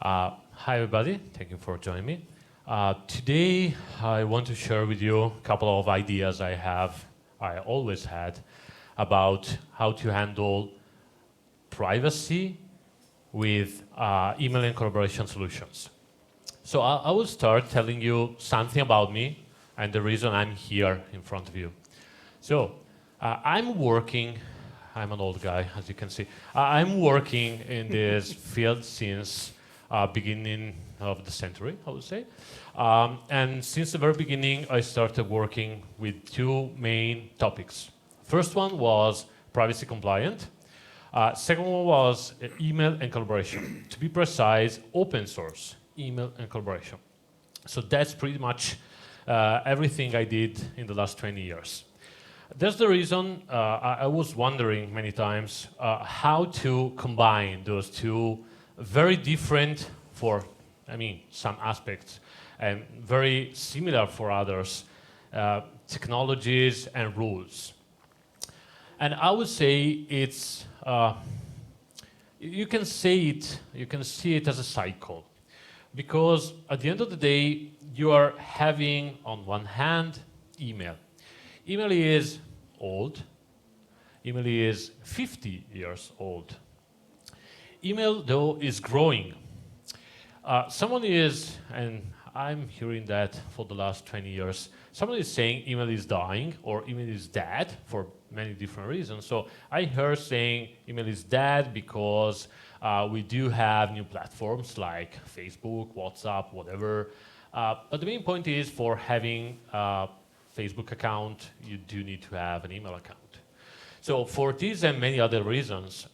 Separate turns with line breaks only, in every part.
Hi everybody, thank you for joining me. Today I want to share with you a couple of ideas I always had about how to handle privacy with email and collaboration solutions. So I will start telling you something about me and the reason I'm here in front of you. So I'm an old guy, as you can see. I'm working in this field since beginning of the century, I would say. And since the very beginning, I started working with two main topics. First one was privacy compliant. Second one was email and collaboration. To be precise, open source email and collaboration. So that's pretty much everything I did in the last 20 years. That's the reason I was wondering many times how to combine those two very different for, some aspects and very similar for others, technologies and rules. And I would say it's, you can see it as a cycle. Because at the end of the day, you are having, on one hand, email. Email is old. Email is 50 years old. Email, though, is growing. Someone is, and I'm hearing that for the last 20 years, someone is saying email is dying or email is dead for many different reasons. So I heard saying email is dead because we do have new platforms like Facebook, WhatsApp, whatever. But the main point is for having a Facebook account, you do need to have an email account. So for these and many other reasons,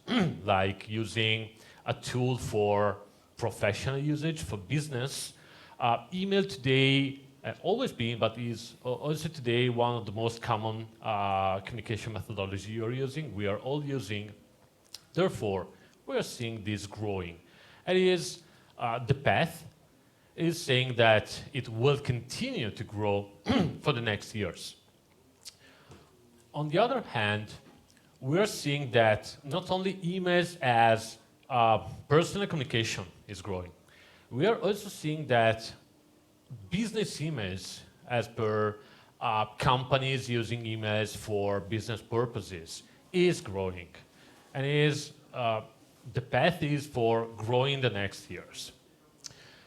like using a tool for professional usage, for business, email today, always been, but is also today one of the most common communication methodology you're using, we are all using. Therefore, we are seeing this growing. And it is the path is saying that it will continue to grow for the next years. On the other hand, we're seeing that not only emails as personal communication is growing, we are also seeing that business emails, as per companies using emails for business purposes, is growing. And the path is for growing the next years.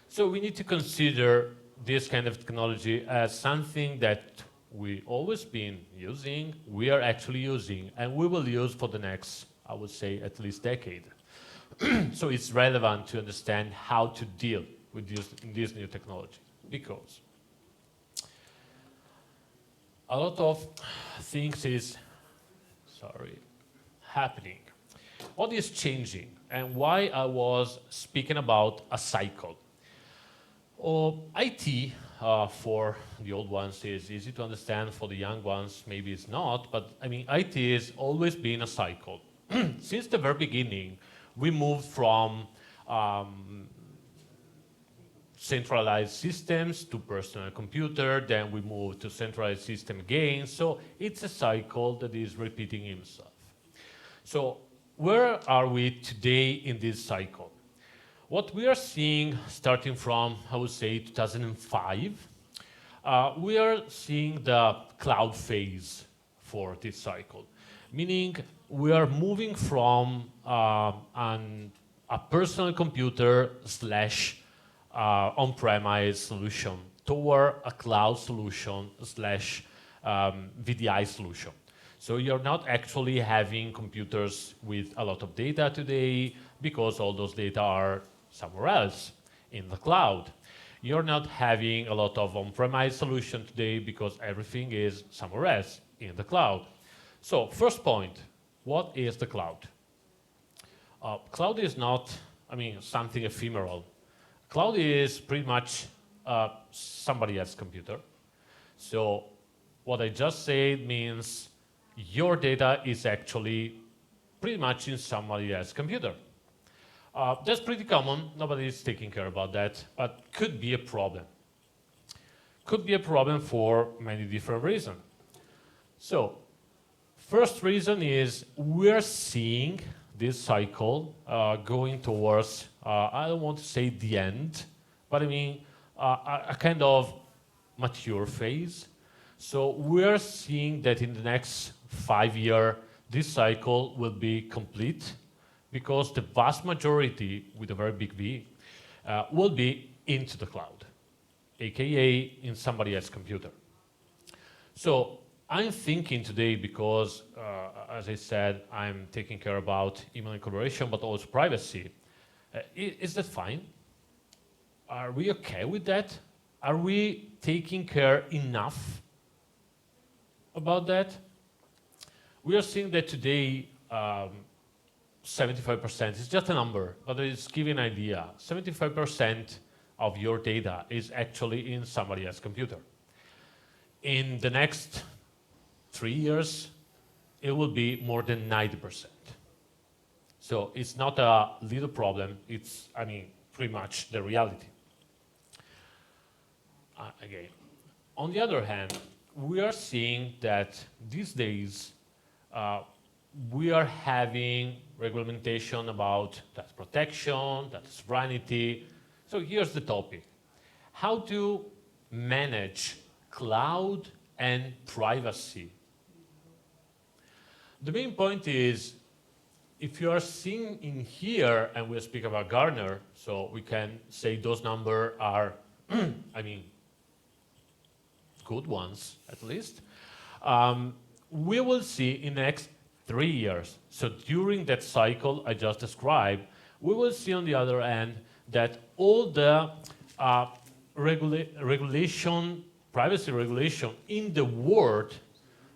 So we need to consider this kind of technology as something that we always been using, we are actually using, and we will use for the next, I would say, at least decade. So it's relevant to understand how to deal with this new technology, because a lot of things is, happening. What is changing, and why I was speaking about a cycle. IT, for the old ones, is easy to understand. For the young ones, maybe it's not. But IT has always been a cycle. Since the very beginning, we moved from centralized systems to personal computer. Then we moved to centralized system again. So it's a cycle that is repeating itself. So where are we today in this cycle? What we are seeing, starting from, I would say, 2005, we are seeing the cloud phase for this cycle, meaning we are moving from a personal computer / on-premise solution toward a cloud solution / VDI solution. So you're not actually having computers with a lot of data today because all those data are somewhere else in the cloud. You're not having a lot of on-premise solution today because everything is somewhere else in the cloud. So first point, what is the cloud? Cloud is not, something ephemeral. Cloud is pretty much somebody else's computer. So what I just said means your data is actually pretty much in somebody else's computer. That's pretty common. Nobody is taking care about that, but could be a problem. Could be a problem for many different reasons. So, first reason is we're seeing this cycle going towards I don't want to say the end, but I mean a kind of mature phase. So we're seeing that in the next 5 years, this cycle will be complete because the vast majority, with a very big V, will be into the cloud, aka in somebody else's computer. So I'm thinking today because, as I said, I'm taking care about email and collaboration, but also privacy. Is that fine? Are we okay with that? Are we taking care enough about that? We are seeing that today 75% is just a number, but it's giving an idea. 75% of your data is actually in somebody else's computer. In the next 3 years, it will be more than 90%. So it's not a little problem, it's, I mean, pretty much the reality. Again, on the other hand, we are seeing that these days we are having regulation about data protection, data sovereignty. So here's the topic: how to manage cloud and privacy. The main point is, if you are seeing in here, and we'll speak about Gartner, so we can say those numbers are, I mean, good ones at least. We will see in the next 3 years. So during that cycle I just described, we will see on the other end that all the regulation, privacy regulation in the world,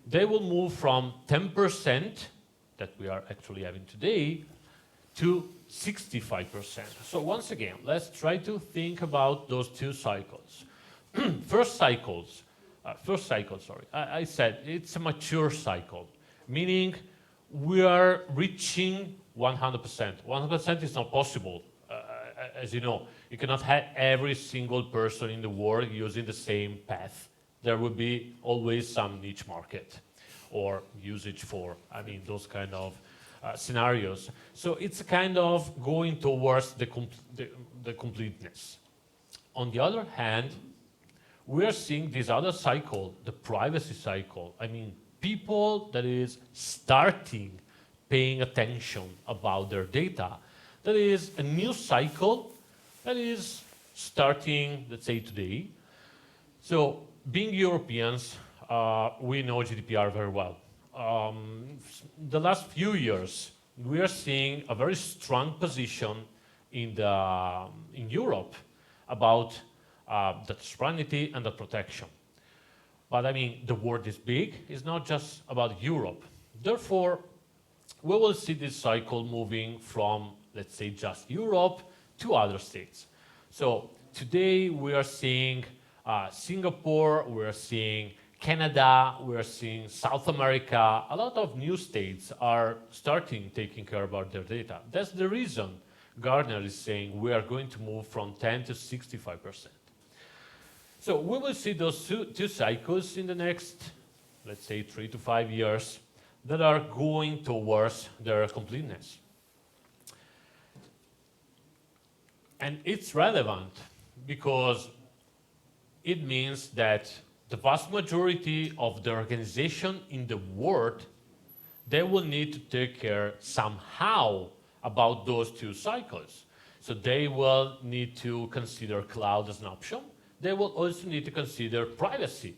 they will move from 10% that we are actually having today to 65%. So once again, let's try to think about those two cycles. First cycle, I said it's a mature cycle, meaning we are reaching 100%. 100% is not possible. As you know, you cannot have every single person in the world using the same path. There will be always some niche market or usage for, I mean, those kind of scenarios. So it's a kind of going towards the completeness. On the other hand, we are seeing this other cycle, the privacy cycle. I mean, people that is starting paying attention about their data. That is a new cycle that is starting, let's say, today. So, being Europeans, we know GDPR very well. The last few years, we are seeing a very strong position in Europe about the sovereignty and the protection. But I mean, the world is big. It's not just about Europe. Therefore, we will see this cycle moving from, let's say, just Europe to other states. So today we are seeing Singapore, we are seeing Canada, we are seeing South America. A lot of new states are starting taking care about their data. That's the reason Gartner is saying we are going to move from 10 to 65%. So we will see those two cycles in the next, let's say, 3 to 5 years that are going towards their completeness. And it's relevant because it means that the vast majority of the organization in the world, they will need to take care somehow about those two cycles. So they will need to consider cloud as an option. They will also need to consider privacy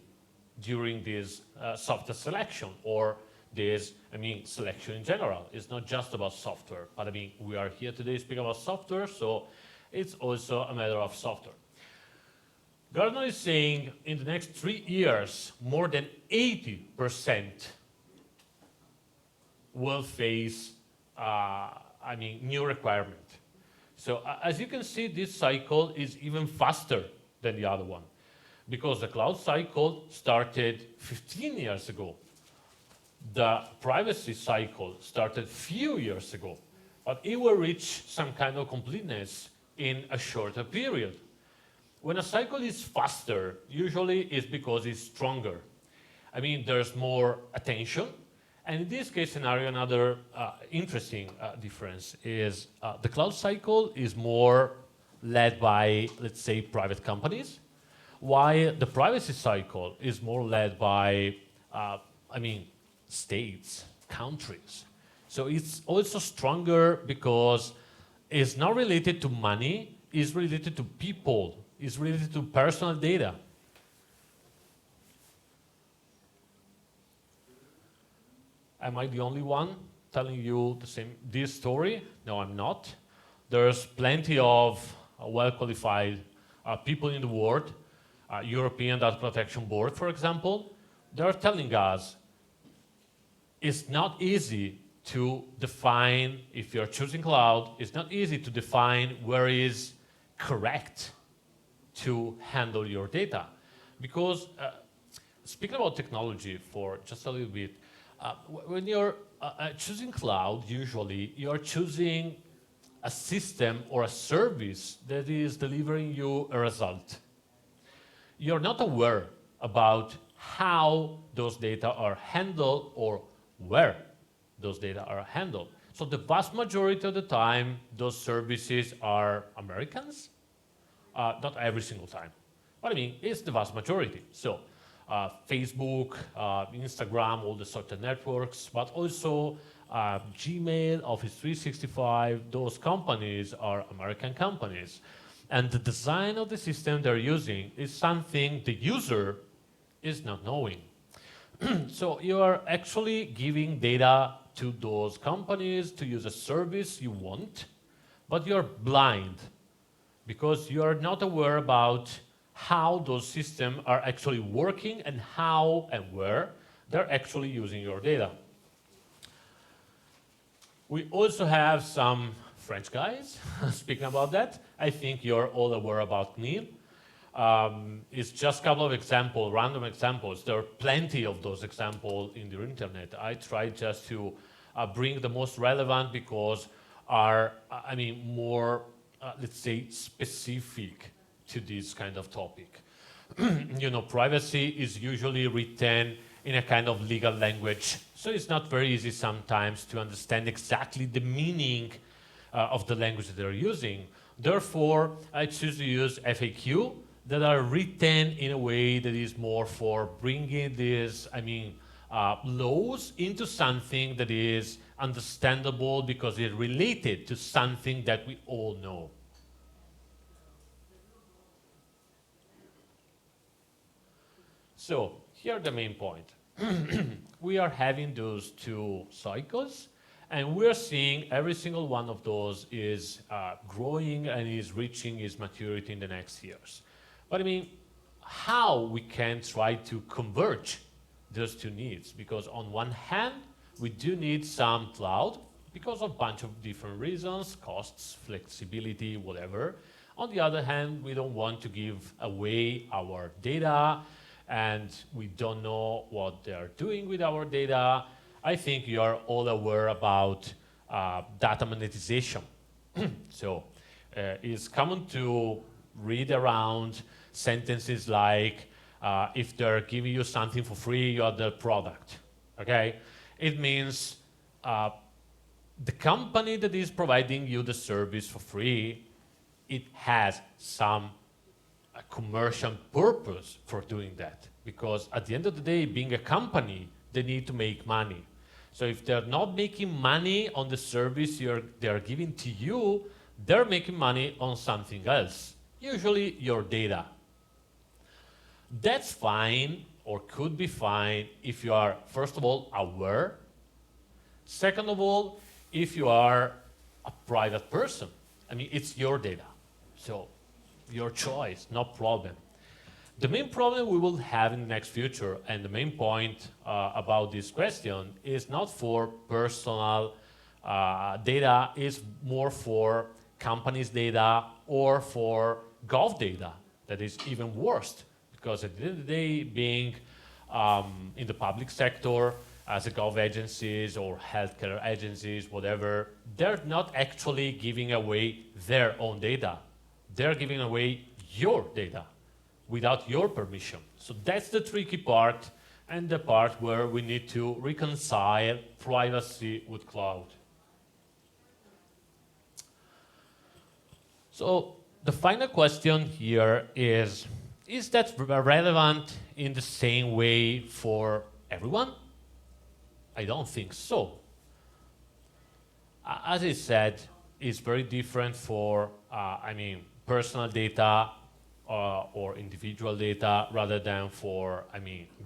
during this software selection or this, I mean, selection in general. It's not just about software, but I mean, we are here today speaking about software, so it's also a matter of software. Gartner is saying in the next 3 years, more than 80% will face, new requirement. So as you can see, this cycle is even faster than the other one, because the cloud cycle started 15 years ago. The privacy cycle started few years ago, but it will reach some kind of completeness in a shorter period. When a cycle is faster, usually it's because it's stronger. I mean, there's more attention, And in this case scenario, another interesting difference is the cloud cycle is more led by, let's say, private companies, while the privacy cycle is more led by, states, countries. So it's also stronger because it's not related to money, it's related to people, it's related to personal data. Am I the only one telling you this story? No, I'm not. There's plenty of well-qualified people in the world, European Data Protection Board, for example. They're telling us it's not easy to define, if you're choosing cloud, it's not easy to define where is correct to handle your data. Because speaking about technology for just a little bit, when you're choosing cloud, usually you're choosing a system or a service that is delivering you a result. You're not aware about how those data are handled or where those data are handled. So the vast majority of the time, those services are Americans. Not every single time. But I mean, it's the vast majority. So Facebook, Instagram, all the social networks, but also Gmail, Office 365, those companies are American companies. And the design of the system they're using is something the user is not knowing. So you are actually giving data to those companies to use a service you want, but you're blind because you are not aware about how those systems are actually working and how and where they're actually using your data. We also have some French guys speaking about that. I think you're all aware about Nous. It's just a couple of examples, random examples. There are plenty of those examples in the internet. I tried just to bring the most relevant because are, more, let's say, specific to this kind of topic. Privacy is usually written in a kind of legal language, so it's not very easy sometimes to understand exactly the meaning of the language that they're using. Therefore, I choose to use FAQ that are written in a way that is more for bringing these, laws into something that is understandable because it's related to something that we all know. So here are the main point. We are having those two cycles, and we're seeing every single one of those is growing and is reaching its maturity in the next years. But how we can try to converge those two needs? Because on one hand, we do need some cloud because of a bunch of different reasons, costs, flexibility, whatever. On the other hand, we don't want to give away our data, and we don't know what they're doing with our data. I think you are all aware about data monetization. So it's common to read around sentences like, if they're giving you something for free, you are the product, okay? It means the company that is providing you the service for free, it has some commercial purpose for doing that. Because at the end of the day, being a company, they need to make money. So if they're not making money on the service they're giving to you, they're making money on something else, usually your data. That's fine, or could be fine, if you are, first of all, aware. Second of all, if you are a private person. It's your data. So your choice, no problem. The main problem we will have in the next future, and the main point about this question, is not for personal data, it's more for companies' data or for gov data. That is even worse, because at the end of the day, being in the public sector, as a gov agencies or healthcare agencies, whatever, they're not actually giving away their own data. They're giving away your data without your permission. So that's the tricky part, and the part where we need to reconcile privacy with cloud. So the final question here is that relevant in the same way for everyone? I don't think so. As I said, it's very different for, personal data or individual data rather than for,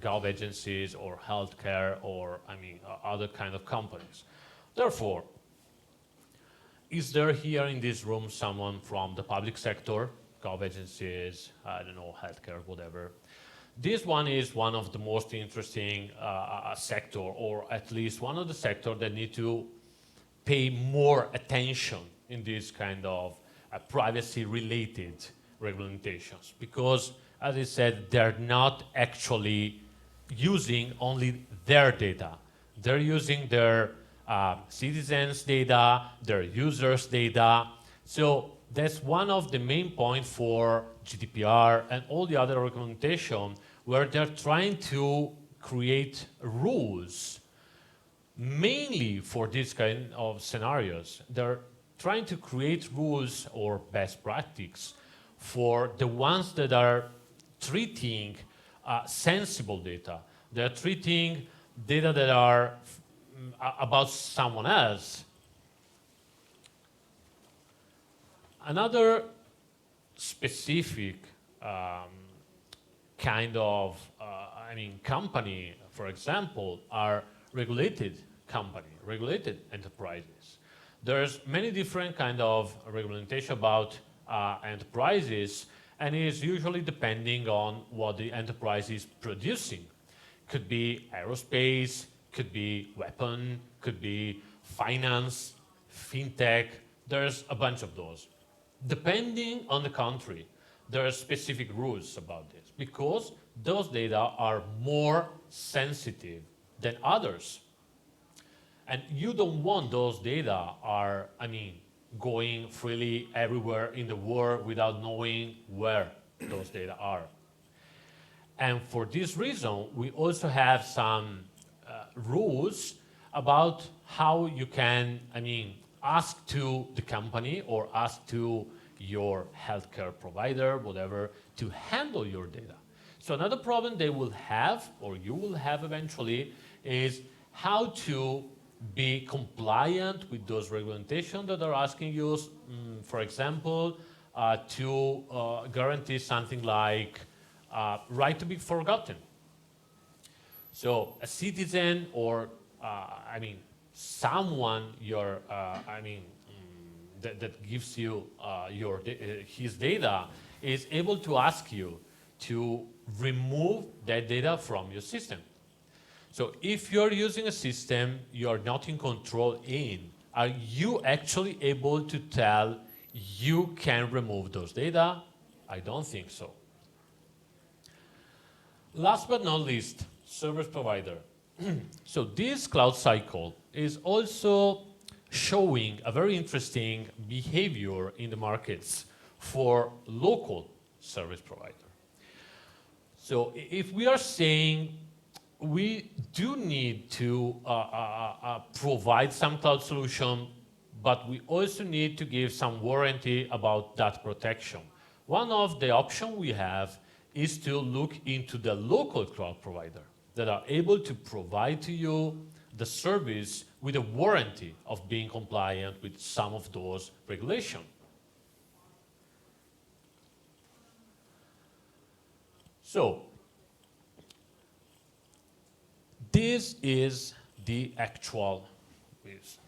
gov agencies or healthcare or, other kind of companies. Therefore, is there here in this room someone from the public sector, gov agencies, I don't know, healthcare, whatever? This one is one of the most interesting sector, or at least one of the sectors that need to pay more attention in this kind of privacy-related regulations, because, as I said, they're not actually using only their data. They're using their citizens' data, their users' data. So that's one of the main points for GDPR and all the other regulations, where they're trying to create rules mainly for this kind of scenarios. They're trying to create rules or best practice for the ones that are treating sensible data. They're treating data that are about someone else. Another specific kind of company, for example, are regulated company, regulated enterprises. There's many different kind of regulation about enterprises, and it is usually depending on what the enterprise is producing. Could be aerospace, could be weapon, could be finance, fintech. There's a bunch of those. Depending on the country, there are specific rules about this, because those data are more sensitive than others. And you don't want those data are, going freely everywhere in the world without knowing where those data are. And for this reason, we also have some rules about how you can, ask to the company or ask to your healthcare provider, whatever, to handle your data. So another problem they will have, or you will have eventually, is how to be compliant with those regulations that are asking you, for example, to guarantee something like right to be forgotten. So a citizen or, someone that gives you his data is able to ask you to remove that data from your system. So if you're using a system you're not in control in, are you actually able to tell you can remove those data? I don't think so. Last but not least, service provider. So this cloud cycle is also showing a very interesting behavior in the markets for local service provider. So if we are saying we do need to provide some cloud solution, but we also need to give some warranty about that protection. One of the options we have is to look into the local cloud provider that are able to provide to you the service with a warranty of being compliant with some of those regulations. So, this is the actual, it's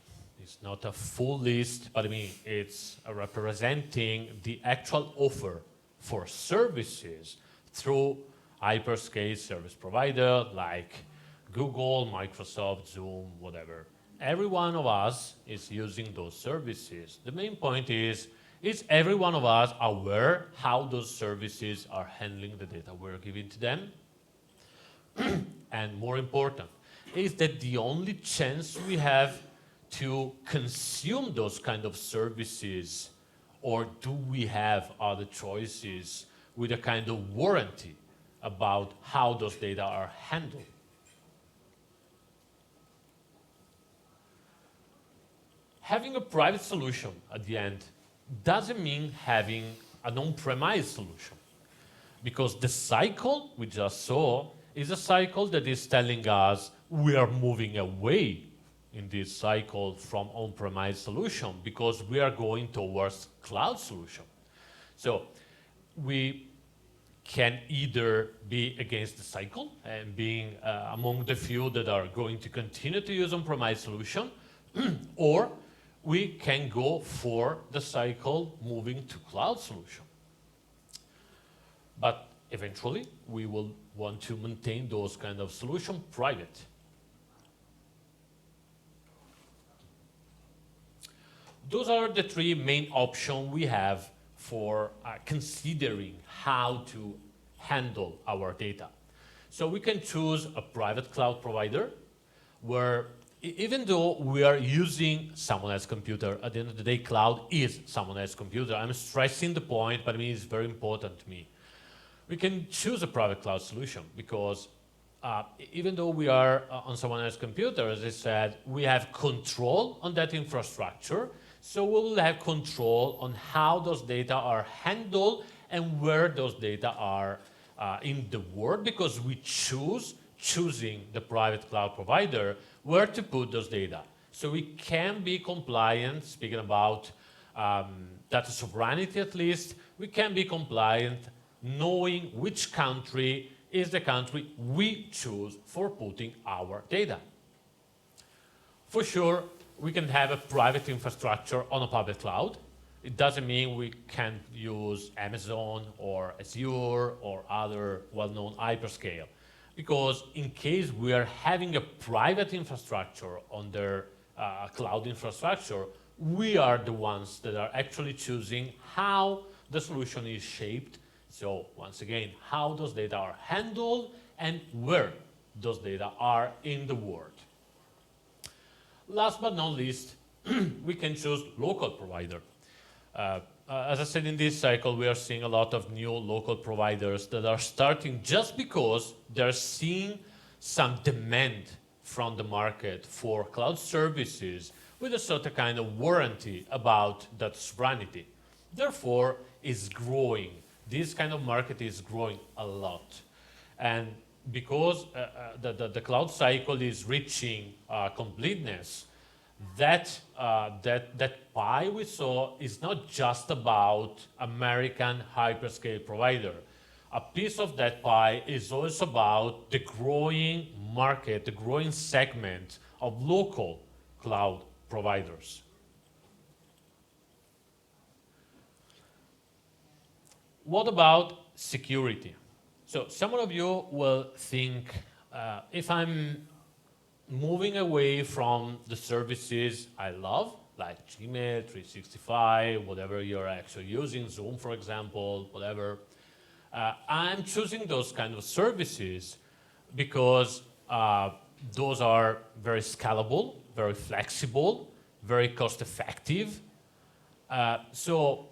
not a full list, but it's representing the actual offer for services through hyperscale service provider like Google, Microsoft, Zoom, whatever. Every one of us is using those services. The main point is every one of us aware how those services are handling the data we're giving to them? And more important, is that the only chance we have to consume those kind of services, or do we have other choices with a kind of warranty about how those data are handled? having a private solution at the end doesn't mean having an on-premise solution, because the cycle we just saw is a cycle that is telling us we are moving away in this cycle from on-premise solution because we are going towards cloud solution. So we can either be against the cycle and being among the few that are going to continue to use on-premise solution, or we can go for the cycle moving to cloud solution. But eventually, we will want to maintain those kind of solution private. Those are the three main options we have for considering how to handle our data. So we can choose a private cloud provider where even though we are using someone else's computer, at the end of the day, cloud is someone else's computer. I'm stressing the point, but I mean, it's very important to me. We can choose a private cloud solution because even though we are on someone else's computer, as I said, we have control on that infrastructure. So we will have control on how those data are handled and where those data are in the world, because we choosing the private cloud provider where to put those data. So we can be compliant, speaking about data sovereignty at least, we can be compliant knowing which country is the country we choose for putting our data. For sure, we can have a private infrastructure on a public cloud. It doesn't mean we can't use Amazon or Azure or other well-known hyperscale. Because in case we are having a private infrastructure on their cloud infrastructure, we are the ones that are actually choosing how the solution is shaped. So once again, how those data are handled and where those data are in the world. Last but not least, we can choose local provider. As I said, in this cycle, we are seeing a lot of new local providers that are starting just because they're seeing some demand from the market for cloud services with a certain kind of warranty about that sovereignty. Therefore, it's growing. This kind of market is growing a lot. And because the cloud cycle is reaching completeness, that pie we saw is not just about American hyperscale provider. A piece of that pie is also about the growing market, the growing segment of local cloud providers. What about security? So some of you will think, if I'm moving away from the services I love, like Gmail, 365, whatever you're actually using, Zoom, for example, whatever, I'm choosing those kind of services because those are very scalable, very flexible, very cost-effective. So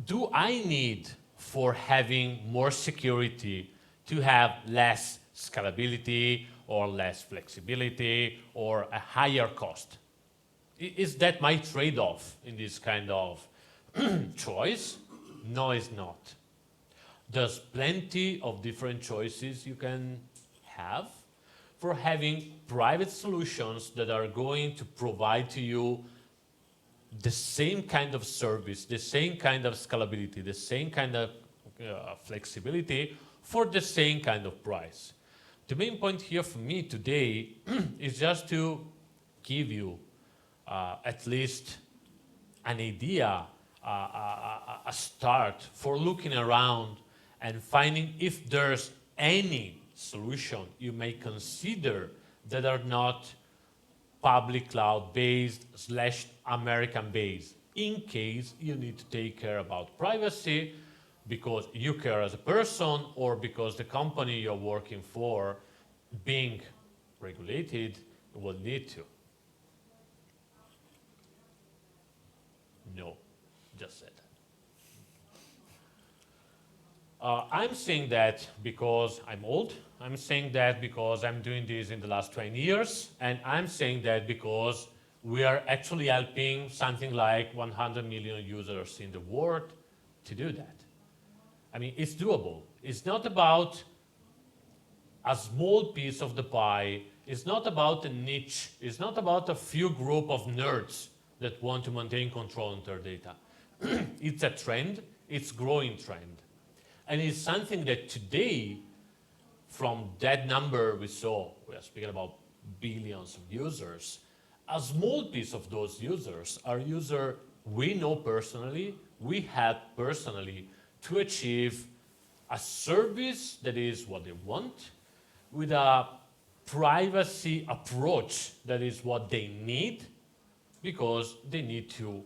do I need, for having more security, to have less scalability or less flexibility or a higher cost? Is that my trade-off in this kind of choice? No, it's not. There's plenty of different choices you can have for having private solutions that are going to provide to you the same kind of service, the same kind of scalability, the same kind of flexibility for the same kind of price. The main point here for me today is just to give you at least an idea, a start for looking around and finding if there's any solution you may consider that are not public cloud based / American based, in case you need to take care about privacy because you care as a person or because the company you're working for, being regulated, will need to. No, just said that. I'm saying that because I'm old. I'm saying that because I'm doing this in the last 20 years. And I'm saying that because we are actually helping something like 100 million users in the world to do that. I mean, it's doable. It's not about a small piece of the pie. It's not about a niche. It's not about a few group of nerds that want to maintain control on their data. It's a trend. It's a growing trend. And it's something that today, from that number we saw, we are speaking about billions of users, a small piece of those users are users we know personally, we help personally to achieve a service that is what they want, with a privacy approach that is what they need, because they need to,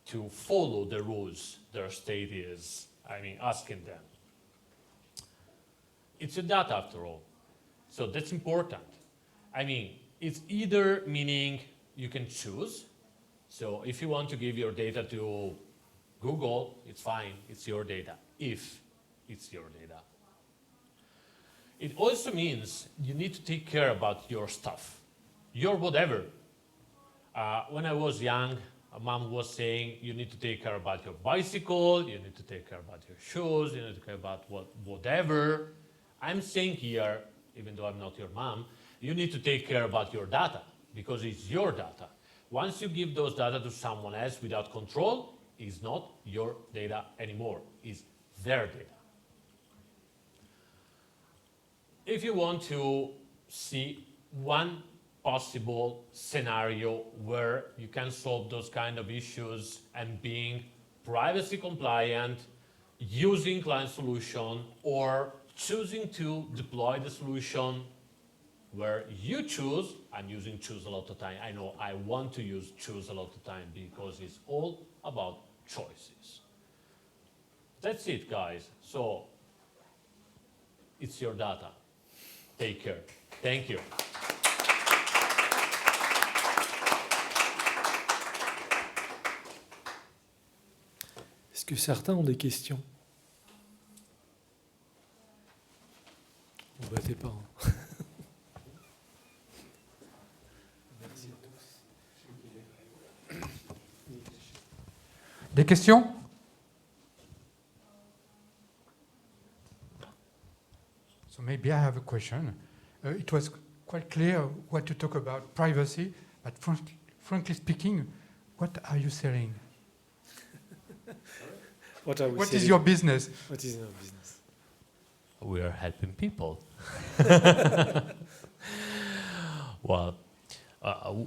to follow the rules their state is, asking them. It's a data after all, so that's important. It's either meaning you can choose. So if you want to give your data to Google, it's fine, it's your data, if it's your data. It also means you need to take care about your stuff, your whatever. When I was young, mom was saying, you need to take care about your bicycle, you need to take care about your shoes, you need to care about whatever. I'm saying here, even though I'm not your mom, you need to take care about your data, because it's your data. Once you give those data to someone else without control, it's not your data anymore, it's their data. If you want to see one possible scenario where you can solve those kind of issues and being privacy compliant, using client solution, or choosing to deploy the solution where you choose, I'm using choose a lot of time. I know I want to use choose a lot of time because it's all about choices. That's it, guys. So it's your data. Take care. Thank you.
Est-ce que certains ont des questions? On ne battez pas. Hein. Merci à tous.
Des questions? So maybe I have a question. It was quite clear what to talk about privacy, but frankly speaking, what are you selling?
What are we
What
selling?
is your business?
What is our business?
We are helping people. Well,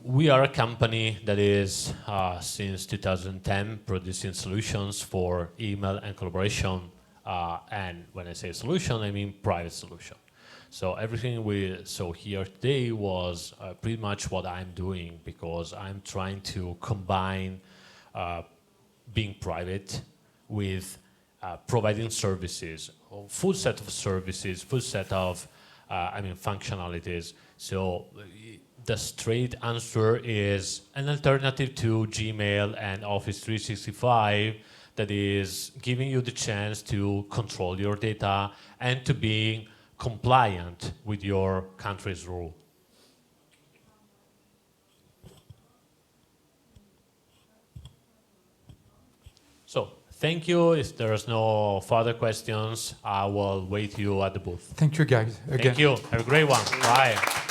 we are a company that is, since 2010, producing solutions for email and collaboration. And when I say solution, I mean private solution. So everything we saw here today was pretty much what I'm doing, because I'm trying to combine being private with providing services, a full set of services, full set of functionalities. So the straight answer is an alternative to Gmail and Office 365 that is giving you the chance to control your data and to be compliant with your country's rule. So, thank you. If there's no further questions, I will wait you at the booth.
Thank you, guys. Again.
Thank you. Have a great one. Bye.